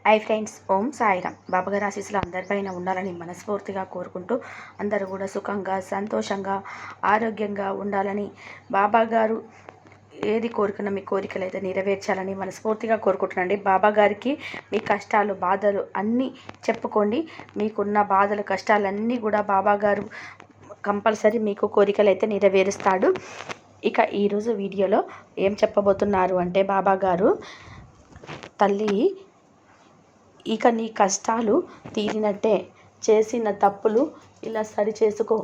Hi friends, ఓం సాయిరామ్. బాబాగారి ఆశీస్సులు అందరిపైన ఉండాలని మనస్ఫూర్తిగా కోరుకుంటూ అందరూ కూడా సుఖంగా, సంతోషంగా, ఆరోగ్యంగా ఉండాలని బాబాగారు ఏది కోరుకున్నా మీ కోరికలు అయితే నెరవేర్చాలని మనస్ఫూర్తిగా కోరుకుంటున్నాండి. బాబాగారికి మీ కష్టాలు, బాధలు అన్నీ చెప్పుకోండి. మీకున్న బాధలు, కష్టాలన్నీ కూడా బాబాగారు కంపల్సరీ మీకు కోరికలు అయితే నెరవేరుస్తాడు. ఇక ఈరోజు వీడియోలో ఏం చెప్పబోతున్నారు అంటే, బాబాగారు తల్లి ఇక నీ కష్టాలు తీరినట్టే, చేసిన తప్పులు ఇలా సరి చేసుకో,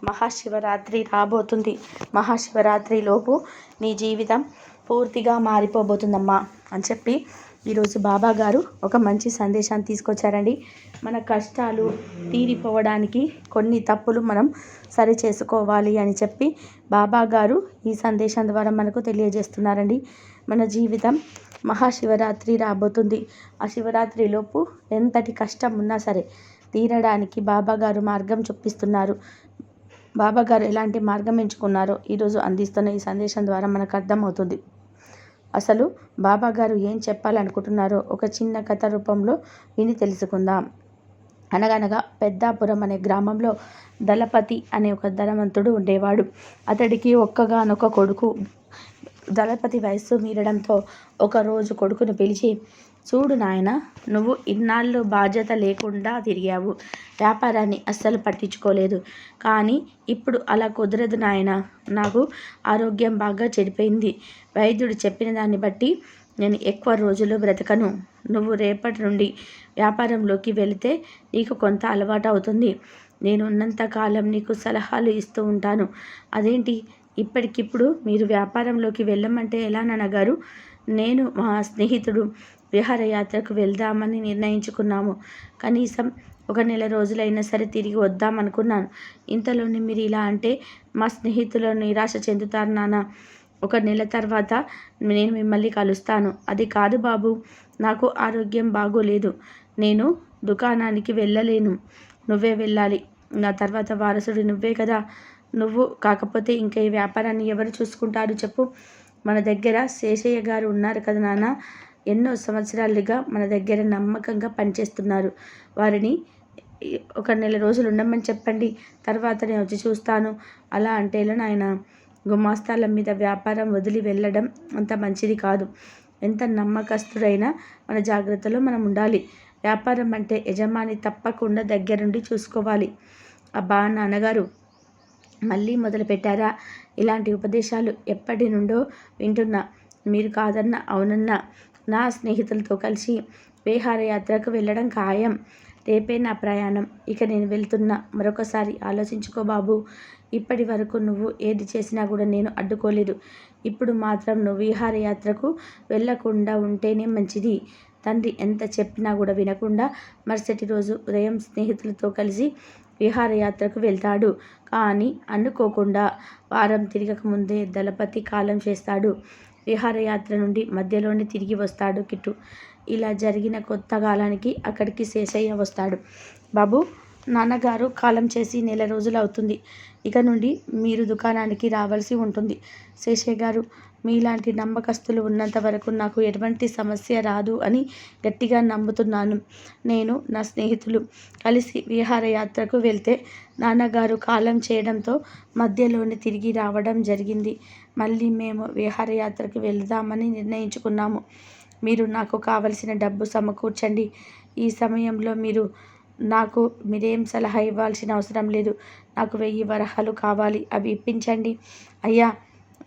మహాశివరాత్రి రాబోతుంది, మహాశివరాత్రిలోపు నీ జీవితం పూర్తిగా మారిపోబోతుందమ్మా అని చెప్పి ఈరోజు బాబాగారు ఒక మంచి సందేశాన్ని తీసుకొచ్చారండి. మన కష్టాలు తీరిపోవడానికి కొన్ని తప్పులు మనం సరి చేసుకోవాలి అని చెప్పి బాబాగారు ఈ సందేశం ద్వారా మనకు తెలియజేస్తున్నారండి. మన జీవితం మహాశివరాత్రి రాబోతుంది. ఆ శివరాత్రిలోపు ఎంతటి కష్టం ఉన్నా సరే తీరడానికి బాబాగారు మార్గం చూపిస్తున్నారు. బాబాగారు ఎలాంటి మార్గం ఎంచుకున్నారో ఈరోజు అందిస్తున్న ఈ సందేశం ద్వారా మనకు అర్థమవుతుంది. అసలు బాబాగారు ఏం చెప్పాలనుకుంటున్నారో ఒక చిన్న కథ రూపంలో విని తెలుసుకుందాం. అనగనగా పెద్దాపురం అనే గ్రామంలో దళపతి అనే ఒక ధనవంతుడు ఉండేవాడు. అతడికి ఒక్కగానొక్క కొడుకు. దళపతి వయస్సు మీరడంతో ఒకరోజు కొడుకును పిలిచి, చూడు నాయన, నువ్వు ఇన్నాళ్ళు బాధ్యత లేకుండా తిరిగావు, వ్యాపారాన్ని అస్సలు పట్టించుకోలేదు. కానీ ఇప్పుడు అలా కుదరదు నాయన. నాకు ఆరోగ్యం బాగా చెడిపోయింది. వైద్యుడు చెప్పిన దాన్ని బట్టి నేను ఎక్కువ రోజులు బ్రతకను. నువ్వు రేపటి నుండి వ్యాపారంలోకి వెళితే నీకు కొంత అలవాటు అవుతుంది. నేను ఉన్నంతకాలం నీకు సలహాలు ఇస్తూ ఉంటాను. అదేంటి ఇప్పటికిప్పుడు మీరు వ్యాపారంలోకి వెళ్ళమంటే ఎలా నాన్నగారు? నేను మా స్నేహితుడు విహారయాత్రకు వెళ్దామని నిర్ణయించుకున్నాము. కనీసం ఒక నెల రోజులైనా సరే తిరిగి వద్దామనుకున్నాను. ఇంతలోనే మీరు ఇలా అంటే మా స్నేహితులు నిరాశ చెందుతారు నాన్న. ఒక నెల తర్వాత నేను మిమ్మల్ని కలుస్తాను. అది కాదు బాబు, నాకు ఆరోగ్యం బాగోలేదు. నేను దుకాణానికి వెళ్ళలేను. నువ్వే వెళ్ళాలి. నా తర్వాత వారసుడు నువ్వే కదా. నువ్వు కాకపోతే ఇంకా ఈ వ్యాపారాన్ని ఎవరు చూసుకుంటారు చెప్పు? మన దగ్గర శేషయ్య గారు ఉన్నారు కదా నాన్న. ఎన్నో సంవత్సరాలుగా మన దగ్గర నమ్మకంగా పనిచేస్తున్నారు. వారిని ఒక నెల రోజులు ఉండమని చెప్పండి. తర్వాత నేను వచ్చి చూస్తాను. అలా అంటేలా నాయన, గుమాస్తాల మీద వ్యాపారం వదిలి వెళ్ళడం అంత మంచిది కాదు. ఎంత నమ్మకస్తుడైనా మన జాగ్రత్తలో మనం ఉండాలి. వ్యాపారం అంటే యజమాని తప్పకుండా దగ్గరుండి చూసుకోవాలి. అబ్బా నాన్నగారు, మళ్ళీ మొదలుపెట్టారా? ఇలాంటి ఉపదేశాలు ఎప్పటి నుండో వింటున్నా. మీరు కాదన్నా అవునన్నా నా స్నేహితులతో కలిసి విహారయాత్రకు వెళ్ళడం ఖాయం. రేపే నా ప్రయాణం. ఇక నేను వెళ్తున్నా. మరొకసారి ఆలోచించుకో బాబు. ఇప్పటి వరకు నువ్వు ఏది చేసినా కూడా నేను అడ్డుకోలేదు. ఇప్పుడు మాత్రం నువ్వు విహారయాత్రకు వెళ్ళకుండా ఉంటేనే మంచిది. తండ్రి ఎంత చెప్పినా కూడా వినకుండా మరుసటి రోజు ఉదయం స్నేహితులతో కలిసి విహారయాత్రకు వెళ్తాడు. కానీ అనుకోకుండా వారం తిరగకముందే దళపతి కాలం చేస్తాడు. విహారయాత్ర నుండి మధ్యలోనే తిరిగి వస్తాడు కిట్టు. ఇలా జరిగిన కొత్త కాలానికి అక్కడికి శేషయ్య వస్తాడు. బాబు, నాన్నగారు కాలం చేసి నెల రోజులు అవుతుంది. ఇక నుండి మీరు దుకాణానికి రావాల్సి ఉంటుంది. శేషయ్య గారు, మీలాంటి నమ్మకస్తులు ఉన్నంత వరకు నాకు ఎటువంటి సమస్య రాదు అని గట్టిగా నమ్ముతున్నాను. నేను నా స్నేహితులు కలిసి విహారయాత్రకు వెళ్తే నాన్నగారు కాలం చేయడంతో మధ్యలోనే తిరిగి రావడం జరిగింది. మళ్ళీ మేము విహారయాత్రకు వెళ్దామని నిర్ణయించుకున్నాము. మీరు నాకు కావలసిన డబ్బు సమకూర్చండి. ఈ సమయంలో మీరేం సలహా ఇవ్వాల్సిన అవసరం లేదు. నాకు 1000 వరహాలు కావాలి. అవి ఇప్పించండి. అయ్యా,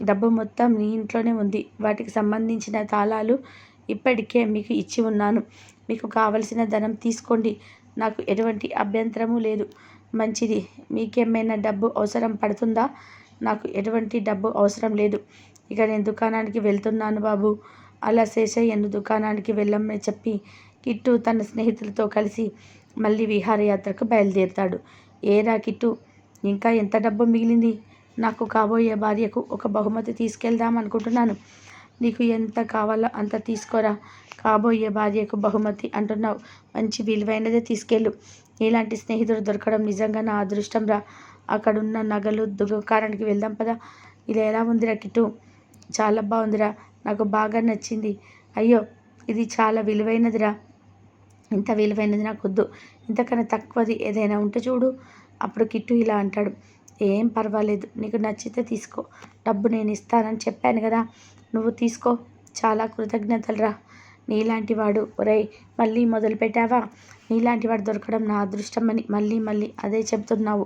డబ్బు మొత్తం నీ ఇంట్లోనే ఉంది. వాటికి సంబంధించిన తాళాలు ఇప్పటికే మీకు ఇచ్చి ఉన్నాను. మీకు కావలసిన ధనం తీసుకోండి. నాకు ఎటువంటి అభ్యంతరము లేదు. మంచిది. మీకేమైనా డబ్బు అవసరం పడుతుందా? నాకు ఎటువంటి డబ్బు అవసరం లేదు. ఇక నేను దుకాణానికి వెళ్తున్నాను బాబు. అలా శేషయ్యను దుకాణానికి వెళ్ళమని చెప్పి కిట్టు తన స్నేహితులతో కలిసి మళ్ళీ విహారయాత్రకు బయలుదేరుతాడు. ఏరా కిట్టు, ఇంకా ఎంత డబ్బు మిగిలింది? నాకు కాబోయే భార్యకు ఒక బహుమతి తీసుకెళ్దాం అనుకుంటున్నాను. నీకు ఎంత కావాలో అంత తీసుకోరా. కాబోయే భార్యకు బహుమతి అంటున్నావు, మంచి విలువైనదే తీసుకెళ్ళు. ఇలాంటి స్నేహితుడు దొరకడం నిజంగా నా అదృష్టం రా. అక్కడున్న నగలు దుకాణానికి వెళ్దాం పదా. ఇలా ఎలా ఉందిరా కిట్టు? చాలా బాగుందిరా, నాకు బాగా నచ్చింది. అయ్యో, ఇది చాలా విలువైనదిరా. ఇంత విలువైనది నాకొద్దు, ఇంతకన్నా తక్కువది ఏదైనా ఉంటే చూడు. అప్పుడు కిట్టు ఇలా అంటాడు, ఏం పర్వాలేదు, నీకు నచ్చితే తీసుకో, డబ్బు నేను ఇస్తానని చెప్పాను కదా, నువ్వు తీసుకో, చాలా కృతజ్ఞతలురా. నీలాంటి వాడు, ఒరేయ్ మళ్ళీ మొదలుపెట్టావా? నీలాంటి వాడు దొరకడం నా అదృష్టమని మళ్ళీ మళ్ళీ అదే చెప్తున్నావు.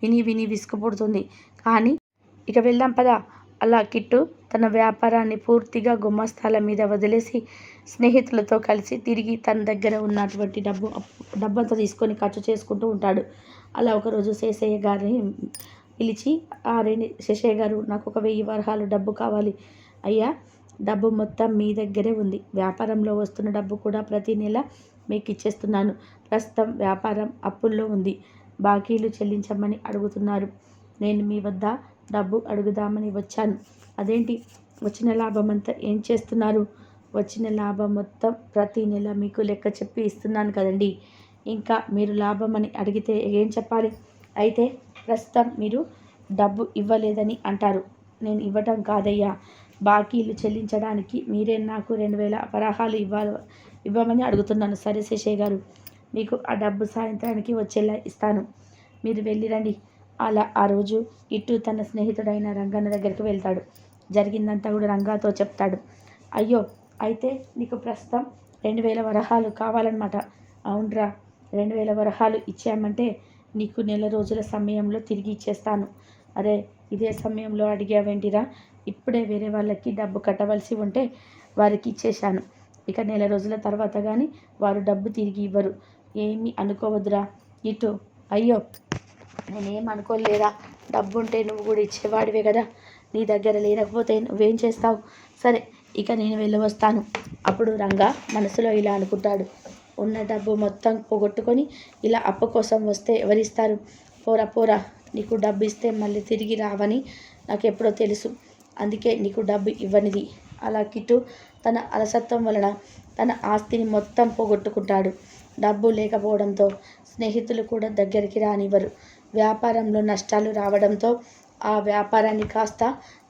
విని విని విసుగుపుడుతుంది. కానీ ఇక వెళ్దాం పదా. అలా కిట్టు తన వ్యాపారాన్ని పూర్తిగా గుమాస్తాల మీద వదిలేసి స్నేహితులతో కలిసి తిరిగి తన దగ్గర ఉన్నటువంటి డబ్బంతా తీసుకొని ఖర్చు చేసుకుంటూ ఉంటాడు. అలా ఒకరోజు శేషయ్య గారిని పిలిచి, శేషయ్య గారు, నాకు ఒక 1000 వరహాలు డబ్బు కావాలి. అయ్యా, డబ్బు మొత్తం మీ దగ్గరే ఉంది, వ్యాపారంలో వస్తున్న డబ్బు కూడా ప్రతి నెల మీకు ఇచ్చేస్తున్నాను. ప్రస్తుతం వ్యాపారం అప్పుల్లో ఉంది, బాకీలు చెల్లించమని అడుగుతున్నారు. నేను మీ వద్ద డబ్బు అడుగుదామని వచ్చాను. అదేంటి, వచ్చిన లాభం అంతా ఏం చేస్తున్నారు? వచ్చిన లాభం మొత్తం ప్రతి నెల మీకు లెక్క చెప్పి ఇస్తున్నాను కదండి. ఇంకా మీరు లాభం అని అడిగితే ఏం చెప్పాలి? అయితే ప్రస్తుతం మీరు డబ్బు ఇవ్వలేదని అంటారు. నేను ఇవ్వటం కాదయ్యా, బాకీలు చెల్లించడానికి మీరే నాకు 2000 వరహాలు ఇవ్వమని అడుగుతున్నాను. సరే శేషయ్య గారు, మీకు ఆ డబ్బు సాయంత్రానికి వచ్చేలా ఇస్తాను, మీరు వెళ్ళి రండి. అలా ఆ రోజు కిట్టు తన స్నేహితుడైన రంగన్న దగ్గరికి వెళ్తాడు. జరిగిందంతా కూడా రంగాతో చెప్తాడు. అయ్యో, అయితే నీకు ప్రస్తుతం 2000 వరహాలు కావాలన్నమాట. అవునరా, 2000 వరహాలు ఇచ్చామంటే నీకు నెల రోజుల సమయంలో తిరిగి ఇచ్చేస్తాను. అరే, ఇదే సమయంలో అడిగావేంటిరా? ఇప్పుడే వేరే వాళ్ళకి డబ్బు కట్టవలసి ఉంటే వారికి ఇచ్చేశాను. ఇక నెల రోజుల తర్వాత కానీ వారు డబ్బు తిరిగి ఇవ్వరు. ఏమీ అనుకోవద్దురా ఇటు. అయ్యో, నేనేం అనుకోలేదా, డబ్బుంటే నువ్వు కూడా ఇచ్చేవాడివే కదా, నీ దగ్గర లేకపోతే నువ్వేం చేస్తావు? సరే, ఇక నేను వెళ్ళవస్తాను. అప్పుడు రంగా మనసులో ఇలా అనుకుంటాడు, ఉన్న డబ్బు మొత్తం పోగొట్టుకొని ఇలా అప్పు కోసం వస్తే ఎవరిస్తారు? పోరా పోరా, నీకు డబ్బు ఇస్తే మళ్ళీ తిరిగి రావని నాకు ఎప్పుడో తెలుసు, అందుకే నీకు డబ్బు ఇవ్వనిది. అలా కిట్టు తన అలసత్వం వలన తన ఆస్తిని మొత్తం పోగొట్టుకుంటాడు. డబ్బు లేకపోవడంతో స్నేహితులు కూడా దగ్గరికి రానివ్వరు. వ్యాపారంలో నష్టాలు రావడంతో ఆ వ్యాపారాన్ని కాస్త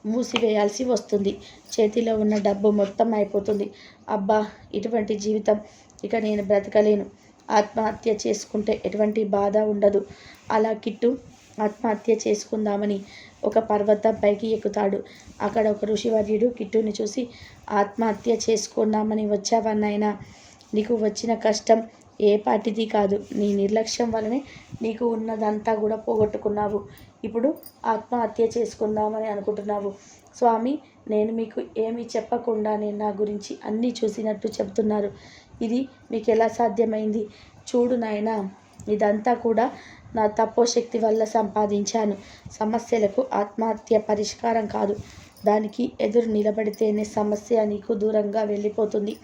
మూసివేయాల్సి వస్తుంది. చేతిలో ఉన్న డబ్బు మొత్తం అయిపోతుంది. అబ్బా, ఇటువంటి జీవితం ఇక నేను బ్రతకలేను, ఆత్మహత్య చేసుకుంటే ఎటువంటి బాధ ఉండదు. అలా కిట్టు ఆత్మహత్య చేసుకుందామని ఒక పర్వతం పైకి ఎక్కుతాడు. అక్కడ ఒక ఋషివర్యుడు కిట్టుని చూసి, ఆత్మహత్య చేసుకుందామని వచ్చావా నాయనా? నీకు వచ్చిన కష్టం ఏ పాటిది కాదు, నీ నిర్లక్ష్యం వల్లనే నీకు ఉన్నదంతా కూడా పోగొట్టుకున్నావు. ఇప్పుడు ఆత్మహత్య చేసుకుందామని అనుకుంటున్నావు. స్వామి, నేను మీకు ఏమీ చెప్పకుండానే నా గురించి అన్నీ చూసినట్టు చెబుతున్నారు. ఇది మీకు ఎలా సాధ్యమైంది? చూడు నాయనా, ఇదంతా కూడా నా తపోశక్తి వల్ల సంపాదించాను. సమస్యలకు ఆత్మహత్య పరిష్కారం కాదు, దానికి ఎదురు నిలబడితేనే సమస్య నీకు దూరంగా వెళ్ళిపోతుంది.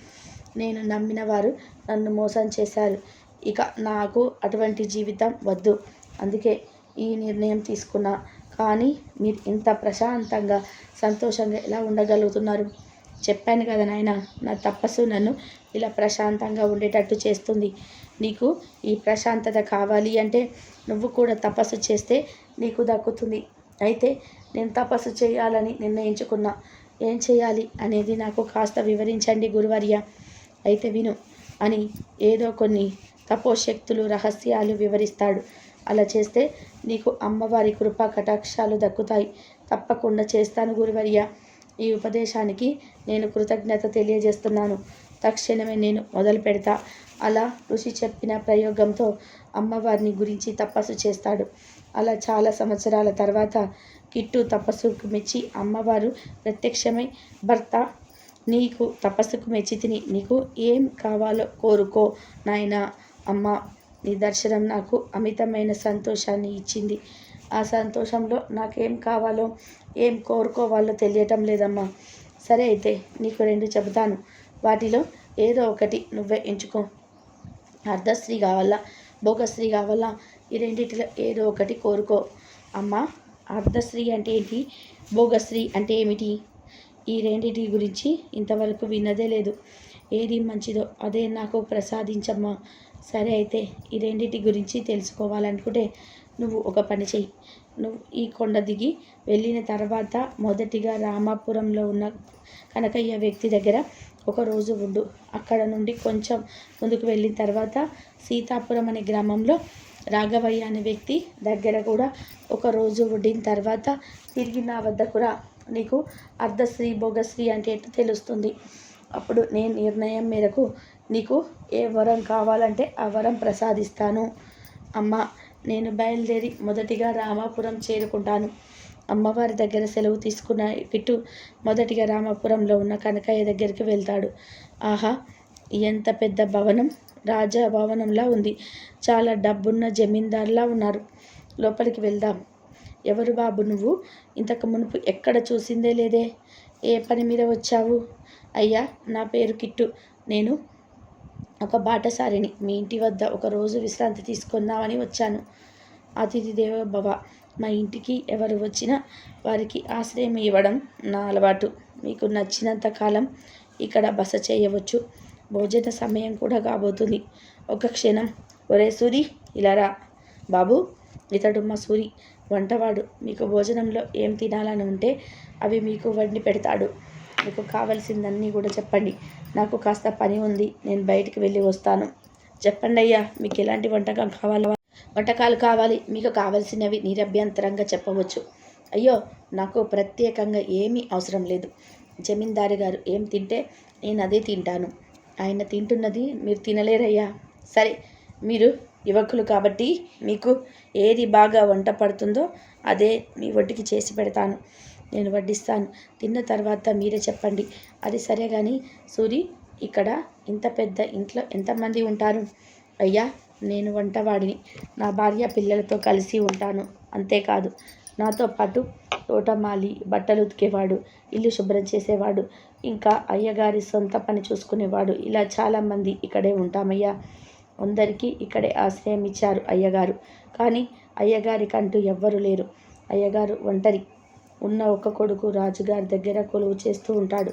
నేను నమ్మిన వారు నన్ను మోసం చేశారు. ఇక నాకు అటువంటి జీవితం వద్దు, అందుకే ఈ నిర్ణయం తీసుకున్నా. కానీ మీరు ఇంత ప్రశాంతంగా సంతోషంగా ఎలా ఉండగలుగుతున్నారు? చెప్పాను కదా నాయన, నా తపస్సు నన్ను ఇలా ప్రశాంతంగా ఉండేటట్టు చేస్తుంది. నీకు ఈ ప్రశాంతత కావాలి అంటే నువ్వు కూడా తపస్సు చేస్తే నీకు దక్కుతుంది. అయితే నేను తపస్సు చేయాలని నిర్ణయించుకున్నా. ఏం చేయాలి అనేది నాకు కాస్త వివరించండి గురువర్య. అయితే విను అని ఏదో కొన్ని తపోశక్తులు రహస్యాలు వివరిస్తాడు. అలా చేస్తే నీకు అమ్మవారి కృపా కటాక్షాలు దక్కుతాయి. తప్పకుండా చేస్తాను గురువర్య. ఈ ఉపదేశానికి నేను కృతజ్ఞత తెలియజేస్తున్నాను. తక్షణమే నేను మొదలు పెడతా. అలా ఋషి చెప్పిన ప్రయోగంతో అమ్మవారిని గురించి తపస్సు చేస్తాడు. అలా చాలా సంవత్సరాల తర్వాత కిట్టు తపస్సుకు మెచ్చి అమ్మవారు ప్రత్యక్షమై, భర్త, నీకు తపస్సుకు మెచ్చి తిని, నీకు ఏం కావాలో కోరుకో నాయనా. అమ్మ, నీ దర్శనం నాకు అమితమైన సంతోషాన్ని ఇచ్చింది. ఆ సంతోషంలో నాకేం కావాలో ఏం కోరుకోవాలో తెలియటం లేదమ్మా. సరే, అయితే నీకు 2 చెబుతాను, వాటిలో ఏదో ఒకటి నువ్వే ఎంచుకో. అర్ధశ్రీ కావాలా, భోగశ్రీ కావాలా? ఈ రెండిటిలో ఏదో ఒకటి కోరుకో. అమ్మ, అర్ధశ్రీ అంటే ఏంటి, భోగశ్రీ అంటే ఏమిటి? ఈ రెండిటి గురించి ఇంతవరకు విన్నదే లేదు. ఏది మంచిదో అదే నాకు ప్రసాదించమ్మా. సరే, అయితే ఈ రెండిటి గురించి తెలుసుకోవాలనుకుంటే నువ్వు ఒక పని చెయ్యి. నువ్వు ఈ కొండ దిగి వెళ్ళిన తర్వాత మొదటిగా రామాపురంలో ఉన్న కనకయ్య వ్యక్తి దగ్గర ఒకరోజు ఉండు. అక్కడ నుండి కొంచెం ముందుకు వెళ్ళిన తర్వాత సీతాపురం అనే గ్రామంలో రాఘవయ్య అనే వ్యక్తి దగ్గర కూడా ఒకరోజు ఉండిన తర్వాత తిరిగి నా వద్దకు రా. నీకు అర్ధశ్రీ భోగశ్రీ అంటే ఎట్లా తెలుస్తుంది. అప్పుడు నేను నిర్ణయం మేరకు నీకు ఏ వరం కావాలంటే ఆ వరం ప్రసాదిస్తాను. అమ్మ, నేను బయలుదేరి మొదటిగా రామాపురం చేరుకుంటాను. అమ్మవారి దగ్గర సెలవు తీసుకున్న కిట్టు మొదటిగా రామాపురంలో ఉన్న కనకయ్య దగ్గరికి వెళ్తాడు. ఆహా, ఎంత పెద్ద భవనం! రాజా భవనంలా ఉంది. చాలా డబ్బున్న జమీందార్లా ఉన్నారు. లోపలికి వెళ్దాం. ఎవరు బాబు నువ్వు? ఇంతకు మునుపు ఎక్కడ చూసిందే లేదే. ఏ పని మీద వచ్చావు? అయ్యా, నా పేరు కిట్టు. నేను ఒక బాటసారిని. మీ ఇంటి వద్ద ఒకరోజు విశ్రాంతి తీసుకుందామని వచ్చాను. అతిథి దేవో భవ. మా ఇంటికి ఎవరు వచ్చినా వారికి ఆశ్రయం ఇవ్వడం నా అలవాటు. మీకు నచ్చినంత కాలం ఇక్కడ బస చేయవచ్చు. భోజన సమయం కూడా కాబోతుంది. ఒక క్షణం. ఒరే సూరి, ఇలా రా. బాబు, ఇతడు మా సూరి, వంటవాడు. మీకు భోజనంలో ఏం తినాలని ఉంటే అవి మీకు వండి పెడతాడు. మీకు కావలసిందన్నీ కూడా చెప్పండి. నాకు కాస్త పని ఉంది. నేను బయటికి వెళ్ళి వస్తాను. చెప్పండి అయ్యా, మీకు ఎలాంటి వంటకాలు కావాలి? మీకు కావలసినవి నిరభ్యంతరంగా చెప్పవచ్చు. అయ్యో, నాకు ప్రత్యేకంగా ఏమీ అవసరం లేదు. జమీందారు గారు ఏం తింటే నేను అదే తింటాను. ఆయన తింటున్నది మీరు తినలేరయ్యా. సరే, మీరు యువకులు కాబట్టి మీకు ఏది బాగా వంట పడుతుందో అదే మీ ఒంటికి చేసి పెడతాను. నేను వడ్డిస్తాను. తిన్న తర్వాత మీరే చెప్పండి. అది సరే కానీ సూరి, ఇక్కడ ఇంత పెద్ద ఇంట్లో ఎంతమంది ఉంటారు? అయ్యా, నేను వంటవాడిని. నా భార్య పిల్లలతో కలిసి ఉంటాను. అంతేకాదు, నాతో పాటు తోటమాలి, బట్టలు ఉతికేవాడు, ఇల్లు శుభ్రం చేసేవాడు, ఇంకా అయ్యగారి సొంత పని చూసుకునేవాడు, ఇలా చాలామంది ఇక్కడే ఉంటామయ్యా. అందరికీ ఇక్కడే ఆశ్రయం ఇచ్చారు అయ్యగారు. కానీ అయ్యగారికంటూ ఎవ్వరూ లేరు. అయ్యగారు ఒంటరి. ఉన్న ఒక కొడుకు రాజుగారి దగ్గర కొలువు చేస్తూ ఉంటాడు.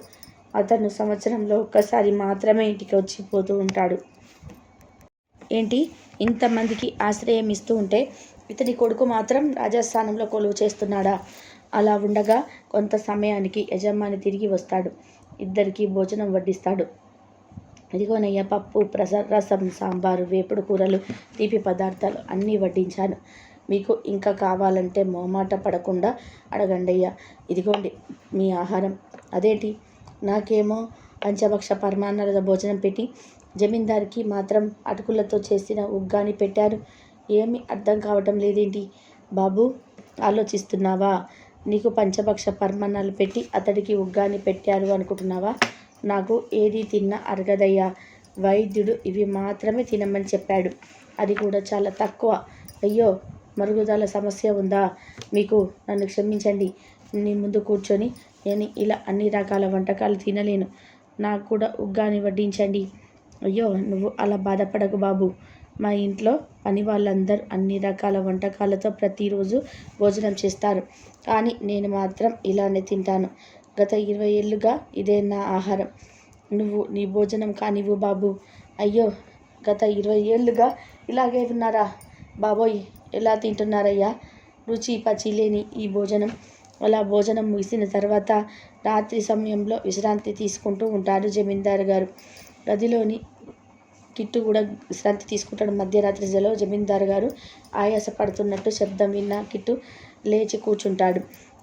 అతను సంవత్సరంలో ఒక్కసారి మాత్రమే ఇంటికి వచ్చి పోతూ ఉంటాడు. ఏంటి, ఇంతమందికి ఆశ్రయం ఇస్తూ ఉంటే ఇతని కొడుకు మాత్రం రాజస్థానంలో కొలువు చేస్తున్నాడా? అలా ఉండగా కొంత సమయానికి యజమాని తిరిగి వస్తాడు. ఇద్దరికీ భోజనం వడ్డిస్తాడు. ఇదిగోనయ్య, పప్పు, రసం, సాంబారు, వేపుడు కూరలు, తీపి పదార్థాలు అన్నీ వడ్డించాను. మీకు ఇంకా కావాలంటే మొహమాట పడకుండా అడగండయ్యా. ఇదిగోండి మీ ఆహారం. అదేంటి, నాకేమో పంచభక్ష పరమాన్నాల భోజనం పెట్టి జమీందారికి మాత్రం అటుకులతో చేసిన ఉగ్గాని పెట్టారు. ఏమీ అర్థం కావటం లేదేంటి? బాబు, ఆలోచిస్తున్నావా? నీకు పంచభక్ష పరమాన్నాలు పెట్టి అతడికి ఉగ్గాని పెట్టారు అనుకుంటున్నావా? నాకు ఏది తిన్నా అరగదయ్యా. వైద్యుడు ఇవి మాత్రమే తినమని చెప్పాడు. అది కూడా చాలా తక్కువ. అయ్యో, మరుగుదల సమస్య ఉందా మీకు? నన్ను క్షమించండి. నీ ముందు కూర్చొని నేను ఇలా అన్ని రకాల వంటకాలు తినలేను. నాకు కూడా ఉగ్గాని వడ్డించండి. అయ్యో, నువ్వు అలా బాధపడకు బాబు. మా ఇంట్లో పని వాళ్ళందరూ అన్ని రకాల వంటకాలతో ప్రతిరోజు భోజనం చేస్తారు. కానీ నేను మాత్రం ఇలానే తింటాను. గత 20 ఏళ్ళుగా ఇదే నా ఆహారం. నువ్వు నీ భోజనం కానివ్వు బాబు. అయ్యో, గత 20 ఏళ్ళుగా ఇలాగే ఉన్నారా? బాబోయ్, ఎలా తింటున్నారయ్యా రుచి పచి లేని ఈ భోజనం. అలా భోజనం ముగిసిన తర్వాత రాత్రి సమయంలో విశ్రాంతి తీసుకుంటూ ఉంటారు జమీందారు గారు. గదిలోని కిట్టు కూడా విశ్రాంతి తీసుకుంటాడు. మధ్యరాత్రి జలో జమీందారు గారు ఆయాసపడుతున్నట్టు శబ్దం విన్న కిట్టు లేచి కూర్చుంటాడు.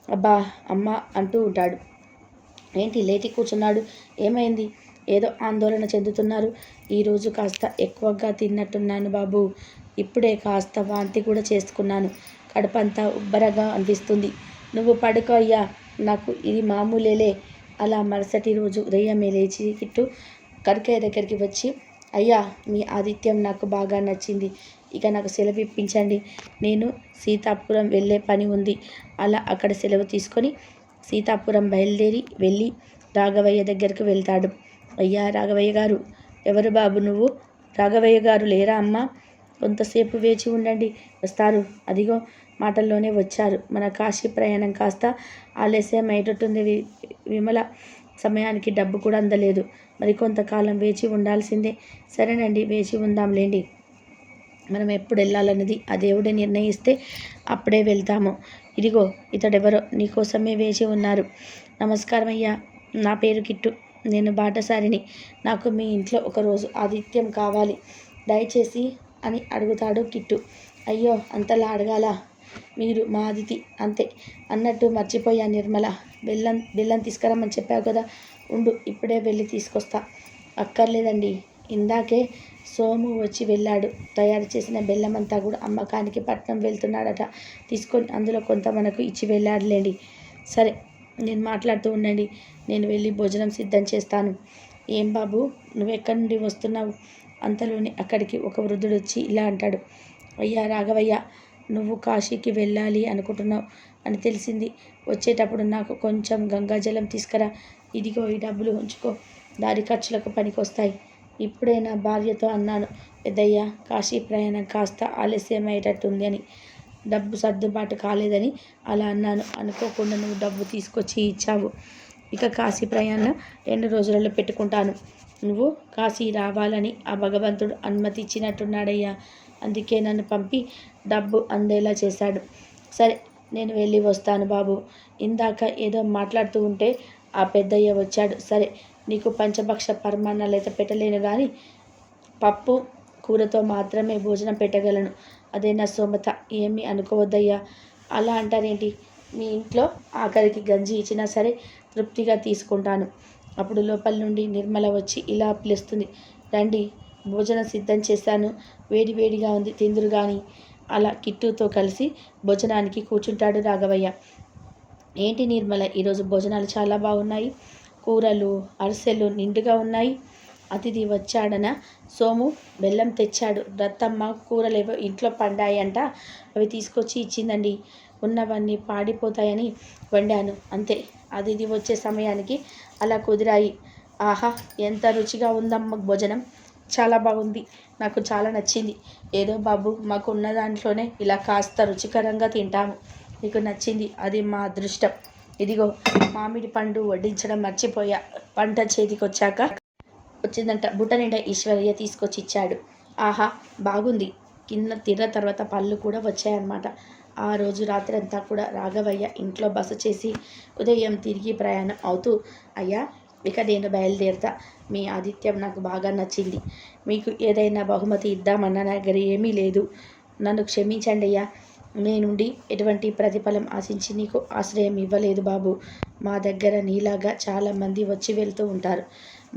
అబ్బా, అమ్మ అంటూ ఉంటాడు. ఏంటి లేచి కూర్చున్నాడు? ఏమైంది? ఏదో ఆందోళన చెందుతున్నారు. ఈరోజు కాస్త ఎక్కువగా తిన్నట్టున్నాను బాబు. ఇప్పుడే కాస్త వాంతి కూడా చేసుకున్నాను. కడుపంతా ఉబ్బరగా అనిపిస్తుంది. నువ్వు పడుకో అయ్యా, నాకు ఇది మామూలేలే. అలా మరుసటి రోజు ఉదయమే లేచి కిట్టు కనకయ్య దగ్గరికి వచ్చి, అయ్యా, మీ ఆతిథ్యం నాకు బాగా నచ్చింది. ఇక నాకు సెలవు ఇప్పించండి. నేను సీతాపురం వెళ్ళే పని ఉంది. అలా అక్కడ సెలవు తీసుకొని సీతాపురం బయలుదేరి వెళ్ళి రాఘవయ్య దగ్గరకు వెళ్తాడు. అయ్యా రాఘవయ్య గారు. ఎవరు బాబు నువ్వు? రాఘవయ్య గారు లేరా అమ్మా? కొంతసేపు వేచి ఉండండి, వస్తారు. అదిగో మాటల్లోనే వచ్చారు. మన కాశీ ప్రయాణం కాస్త ఆలస్యం అయ్యేటట్టుంది విమల. సమయానికి డబ్బు కూడా అందలేదు. మరి కొంతకాలం వేచి ఉండాల్సిందే. సరేనండి, వేచి ఉందాంలేండి. మనం ఎప్పుడు వెళ్ళాలన్నది ఆ దేవుడే నిర్ణయిస్తే అప్పుడే వెళ్తాము. ఇదిగో ఇతడెవరో నీకోసమే వేచి ఉన్నారు. నమస్కారం అయ్యా, నా పేరు కిట్టు, నేను బాటసారిని. నాకు మీ ఇంట్లో ఒకరోజు ఆతిథ్యం కావాలి దయచేసి అని అడుగుతాడు కిట్టు. అయ్యో, అంతలా అడగాలా? మీరు మా అతిథి అంతే అన్నట్టు మర్చిపోయా నిర్మల. బెల్లం తీసుకురమ్మని చెప్పావు కదా, ఉండు ఇప్పుడే వెళ్ళి తీసుకొస్తా. అక్కర్లేదండి, ఇందాకే సోము వచ్చి వెళ్ళాడు. తయారు చేసిన బెల్లం అంతా కూడా అమ్మకానికి పట్నం వెళ్తున్నాడట. తీసుకొని అందులో కొంత మనకు ఇచ్చి వెళ్ళాడులేండి. సరే, నేను మాట్లాడుతూ ఉండండి, నేను వెళ్ళి భోజనం సిద్ధం చేస్తాను. ఏం బాబు, నువ్వెక్కడి నుండి వస్తున్నావు? అంతలోనే అక్కడికి ఒక వృద్ధుడు వచ్చి ఇలా అంటాడు. అయ్యా రాఘవయ్య, నువ్వు కాశీకి వెళ్ళాలి అనుకుంటున్నావు అని తెలిసింది. వచ్చేటప్పుడు నాకు కొంచెం గంగాజలం తీసుకురా. ఇదిగో ఈ డబ్బులు ఉంచుకో, దారి ఖర్చులకు పనికొస్తాయి. ఇప్పుడే నా భార్యతో అన్నాను, పెద్దయ్య కాశీ ప్రయాణం కాస్త ఆలస్యమయ్యేటట్టుంది అని. డబ్బు సర్దుబాటు కాలేదని అలా అన్నాను. అనుకోకుండా నువ్వు డబ్బు తీసుకొచ్చి ఇచ్చావు. ఇక కాశీ ప్రయాణం 2 రోజులలో పెట్టుకుంటాను. నువ్వు కాశీ రావాలని ఆ భగవంతుడు అనుమతి ఇచ్చినట్టున్నాడయ్యా. అందుకే నన్ను పంపి డబ్బు అందేలా చేశాడు. సరే, నేను వెళ్ళి వస్తాను బాబు. ఇందాక ఏదో మాట్లాడుతూ ఉంటే ఆ పెద్దయ్య వచ్చాడు. సరే, నీకు పంచభక్ష పరమాన్నాలు అయితే పెట్టలేను కానీ పప్పు కూరతో మాత్రమే భోజనం పెట్టగలను. అదే నా స్తోమత. ఏమీ అనుకోవద్దయ్యా. అలా అంటారేంటి? మీ ఇంట్లో ఆఖరికి గంజి ఇచ్చినా సరే తృప్తిగా తీసుకుంటాను. అప్పుడు లోపల నుండి నిర్మల వచ్చి ఇలా పిలుస్తుంది. రండి, భోజనం సిద్ధం చేశాను, వేడి వేడిగా ఉంది, తిందురు కానీ. అలా కిట్టుతో కలిసి భోజనానికి కూర్చుంటాడు రాఘవయ్య. ఏంటి నిర్మల, ఈరోజు భోజనాలు చాలా బాగున్నాయి. కూరలు అరిసెలు నిండుగా ఉన్నాయి. అతిథి వచ్చాడన సోము బెల్లం తెచ్చాడు. రత్తమ్మ కూరలేవో ఇంట్లో పండాయంట, అవి తీసుకొచ్చి ఇచ్చిందండి. ఉన్నవన్నీ పాడిపోతాయని వండాను అంతే. అతిథి వచ్చే సమయానికి అలా కుదిరాయి. ఆహా, ఎంత రుచిగా ఉందమ్మ భోజనం, చాలా బాగుంది, నాకు చాలా నచ్చింది. ఏదో బాబు, మాకు ఉన్న దాంట్లోనే ఇలా కాస్త రుచికరంగా తింటాము. నీకు నచ్చింది, అది మా అదృష్టం. ఇదిగో మామిడి పండు వడ్డించడం మర్చిపోయా, పంట చేతికొచ్చాక వచ్చిందంట. బుట్ట నిండా ఈశ్వరయ్య తీసుకొచ్చి ఇచ్చాడు. ఆహా, బాగుంది. తిన్న తర్వాత పళ్ళు కూడా వచ్చాయన్నమాట. ఆ రోజు రాత్రి అంతా కూడా రాఘవయ్య ఇంట్లో బస చేసి ఉదయం తిరిగి ప్రయాణం అవుతూ, అయ్యా ఇక నేను బయలుదేరుతా. మీ ఆతిథ్యం నాకు బాగా నచ్చింది. మీకు ఏదైనా బహుమతి ఇద్దామన్న నా దగ్గర ఏమీ లేదు. నన్ను క్షమించండి అయ్యా. నీ నుండి ఎటువంటి ప్రతిఫలం ఆశించి నీకు ఆశ్రయం ఇవ్వలేదు బాబు. మా దగ్గర నీలాగా చాలామంది వచ్చి వెళ్తూ ఉంటారు.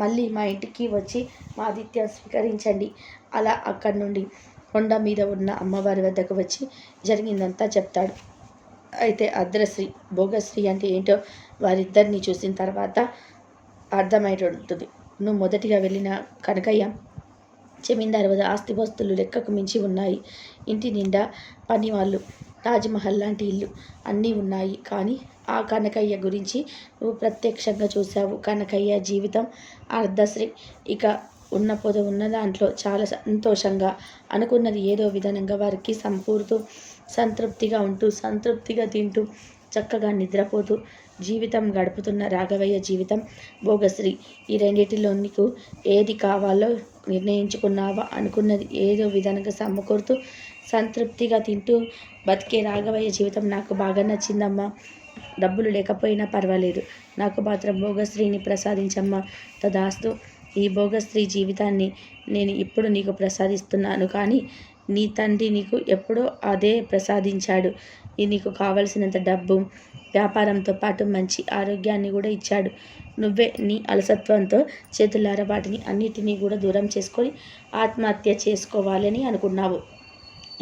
మళ్ళీ మా ఇంటికి వచ్చి మా ఆతిథ్యం స్వీకరించండి. అలా అక్కడి నుండి కొండ మీద ఉన్న అమ్మవారి వద్దకు వచ్చి జరిగిందంతా చెప్తాడు. అయితే అర్ధశ్రీ భోగశ్రీ అంటే ఏంటో వారిద్దరిని చూసిన తర్వాత అర్థమైంటుంది. నువ్వు మొదటిగా వెళ్ళిన కనకయ్య జమీందారు వద్ద ఆస్తిపాస్తులు లెక్కకు మించి ఉన్నాయి. ఇంటి నిండా పనివాళ్ళు, తాజ్మహల్ లాంటి ఇల్లు అన్నీ ఉన్నాయి. కానీ ఆ కనకయ్య గురించి నువ్వు ప్రత్యక్షంగా చూశావు. కనకయ్య జీవితం అర్ధశ్రీ. ఇక ఉన్న పొద ఉన్న దాంట్లో చాలా సంతోషంగా అనుకున్నది ఏదో విధంగా వారికి సమకూరుతూ సంతృప్తిగా ఉంటూ సంతృప్తిగా తింటూ చక్కగా నిద్రపోతూ జీవితం గడుపుతున్న రాఘవయ్య జీవితం భోగశ్రీ. ఈ రెండిటిలో నీకు ఏది కావాలో నిర్ణయించుకున్నావా? అనుకున్నది ఏదో విధంగా సమకూరుతూ సంతృప్తిగా తింటూ బతికే రాఘవయ్య జీవితం నాకు బాగా నచ్చిందమ్మా. డబ్బులు లేకపోయినా పర్వాలేదు, నాకు మాత్రం భోగశ్రీని ప్రసాదించమ్మా. తదాస్తు. ఈ భోగశ్రీ జీవితాన్ని నేను ఇప్పుడు నీకు ప్రసాదిస్తున్నాను, కానీ నీ తండ్రి నీకు ఎప్పుడో అదే ప్రసాదించాడు. నీకు కావలసినంత డబ్బు, వ్యాపారంతో పాటు మంచి ఆరోగ్యాన్ని కూడా ఇచ్చాడు. నువ్వే నీ అలసత్వంతో చేతులారా వాటిని అన్నిటినీ కూడా దూరం చేసుకొని ఆత్మహత్య చేసుకోవాలని అనుకున్నావు.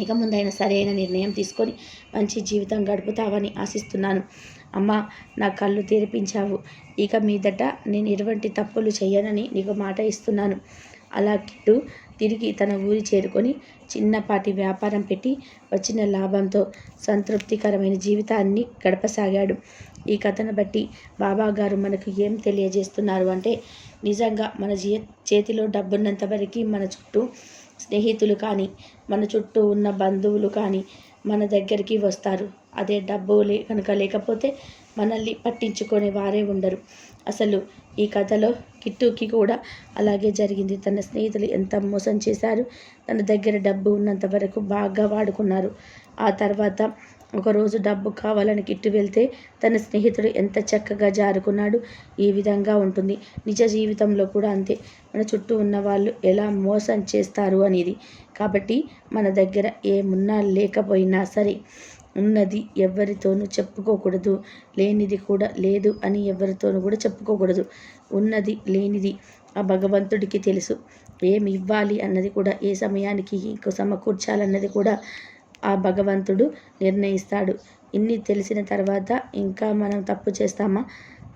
ఇక ముందైనా సరైన నిర్ణయం తీసుకొని మంచి జీవితం గడుపుతావని ఆశిస్తున్నాను. అమ్మా, నా కళ్ళు తెరిపించావు. ఇక మీదట నేను ఎటువంటి తప్పులు చేయనని నీకు మాట ఇస్తున్నాను. అలా కిట్టు తిరిగి తన ఊరి చేరుకొని చిన్నపాటి వ్యాపారం పెట్టి వచ్చిన లాభంతో సంతృప్తికరమైన జీవితాన్ని గడపసాగాడు. ఈ కథను బట్టి బాబాగారు మనకు ఏం తెలియజేస్తున్నారు అంటే, నిజంగా మన చేతిలో డబ్బున్నంత వరకు మన చుట్టూ స్నేహితులు కానీ మన చుట్టూ ఉన్న బంధువులు కానీ మన దగ్గరికి వస్తారు. అదే డబ్బు కనుక లేకపోతే మనల్ని పట్టించుకునే వారే ఉండరు. అసలు ఈ కథలో కిట్టుకి కూడా అలాగే జరిగింది. తన స్నేహితులు ఎంత మోసం చేశారు. తన దగ్గర డబ్బు ఉన్నంత వరకు బాగా వాడుకున్నారు. ఆ తర్వాత ఒకరోజు డబ్బు కావాలని కిట్టు వెళ్తే తన స్నేహితుడు ఎంత చక్కగా జారుకున్నాడు. ఈ విధంగా ఉంటుంది నిజ జీవితంలో కూడా అంతే. మన చుట్టూ ఉన్న వాళ్ళు ఎలా మోసం చేస్తారు అనేది. కాబట్టి మన దగ్గర ఏమున్నా లేకపోయినా సరే ఉన్నది ఎవరితోనూ చెప్పుకోకూడదు. లేనిది కూడా లేదు అని ఎవరితోనూ కూడా చెప్పుకోకూడదు. ఉన్నది లేనిది ఆ భగవంతుడికి తెలుసు. ఏమి ఇవ్వాలి అన్నది కూడా, ఏ సమయానికి సమకూర్చాలన్నది కూడా ఆ భగవంతుడు నిర్ణయిస్తాడు. ఇన్ని తెలిసిన తర్వాత ఇంకా మనం తప్పు చేస్తామా?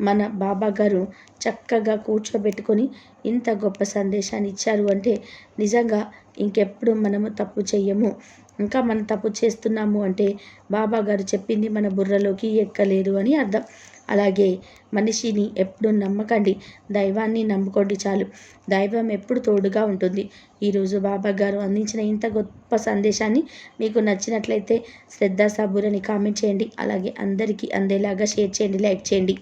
మన బాబా గారు చక్కగా కూర్చోబెట్టుకొని ఇంత గొప్ప సందేశాన్ని ఇచ్చారు అంటే నిజంగా ఇంకెప్పుడు మనము తప్పు చెయ్యము. ఇంకా మనం తప్పు చేస్తున్నాము అంటే బాబా గారు చెప్పింది మన బుర్రలోకి ఎక్కలేదు అని అర్థం. అలాగే మనిషిని ఎప్పుడు నమ్మకండి, దైవాన్ని నమ్ముకోండి చాలు. దైవం ఎప్పుడు తోడుగా ఉంటుంది. ఈరోజు బాబా గారు అందించిన ఇంత గొప్ప సందేశాన్ని మీకు నచ్చినట్లయితే శ్రద్ధ సబూర్ అని కామెంట్ చేయండి. అలాగే అందరికీ అందేలాగా షేర్ చేయండి, లైక్ చేయండి.